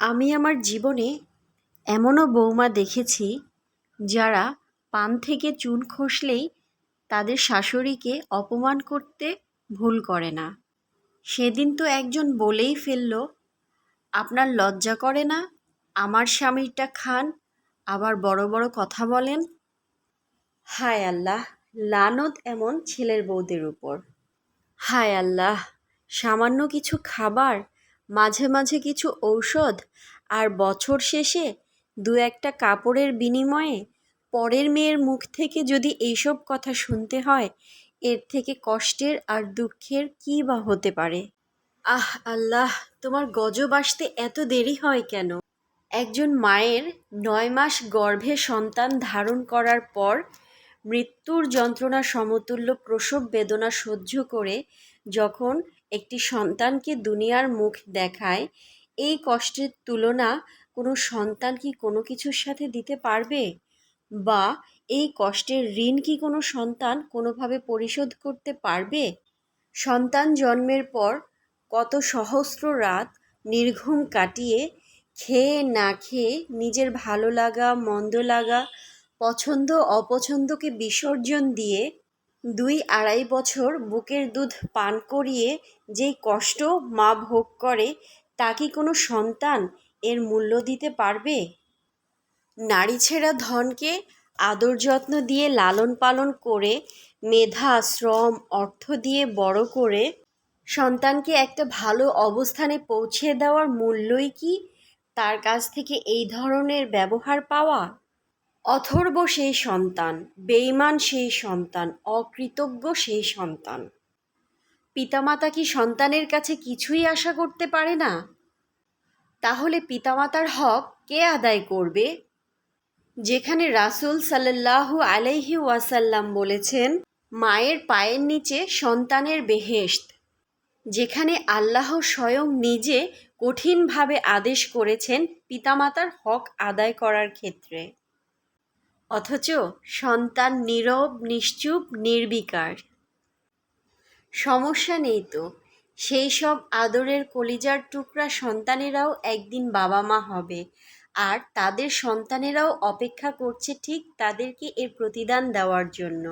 আমি আমার জীবনে এমনও বৌমা দেখেছি যারা পান থেকে চুন খসলেই তাদের শাশুড়িকে অপমান করতে ভুল করে না। সেদিন তো একজন বলেই ফেলল, আপনার লজ্জা করে না? আমার স্বামীরটা খান, আবার বড় বড় কথা বলেন। হায় আল্লাহ, লানত এমন ছেলের বউদের উপর। হায় আল্লাহ, সামান্য কিছু খাবার, মাঝে মাঝে কিছু ঔষধ, আর বছর শেষে দু একটা কাপড়ের বিনিময়ে পরের মেয়ের মুখ থেকে যদি এইসব কথা শুনতে হয়, এর থেকে কষ্টের আর দুঃখের কী বা হতে পারে। আহ আল্লাহ, তোমার গজব আসতে এত দেরি হয় কেন? একজন মায়ের ৯ মাস গর্ভে সন্তান ধারণ করার পর মৃত্যুর যন্ত্রণা সমতুল্য প্রসব বেদনা সহ্য করে যখন একটি সন্তানকে দুনিয়ার মুখ দেখায়, এই কষ্টের তুলনা কোনো সন্তান কি কোনো কিছুর সাথে দিতে পারবে? বা এই কষ্টের ঋণ কি কোনো সন্তান কোনোভাবে পরিশোধ করতে পারবে? সন্তান জন্মের পর কত সহস্র রাত নির্ঘুম কাটিয়ে, খেয়ে না খেয়ে, নিজের ভালো লাগা মন্দ লাগা, পছন্দ অপছন্দকে বিসর্জন দিয়ে ২-২.৫ বছর বুকের দুধ পান করিয়ে যেই কষ্ট মা ভোগ করে, তা কি কোনো সন্তান এর মূল্য দিতে পারবে? নারীছেড়া ধনকে আদর যত্ন দিয়ে লালন পালন করে, মেধা শ্রম অর্থ দিয়ে বড় করে সন্তানকে একটা ভালো অবস্থানে পৌঁছে দেওয়ার মূল্যই কি তার কাছ থেকে এই ধরনের ব্যবহার পাওয়া? অথর্ব সেই সন্তান, বেঈমান সেই সন্তান, অকৃতজ্ঞ সেই সন্তান। পিতামাতা কি সন্তানের কাছে কিছুই আশা করতে পারে না? তাহলে পিতামাতার হক কে আদায় করবে? যেখানে রাসূল সাল্লাল্লাহু আলাইহি ওয়াসাল্লাম বলেছেন, মায়ের পায়ের নিচে সন্তানের বেহেশত। যেখানে আল্লাহ স্বয়ং নিজে কঠিনভাবে আদেশ করেছেন পিতামাতার হক আদায় করার ক্ষেত্রে, অথচ সন্তান নীরব, নিশ্চুপ, নির্বিকার। সমস্যা নেই তো, সেই সব আদরের কলিজার টুকরা সন্তানেরাও একদিন বাবা মা হবে, আর তাদের সন্তানেরাও অপেক্ষা করছে ঠিক তাদেরকে এর প্রতিদান দেওয়ার জন্য।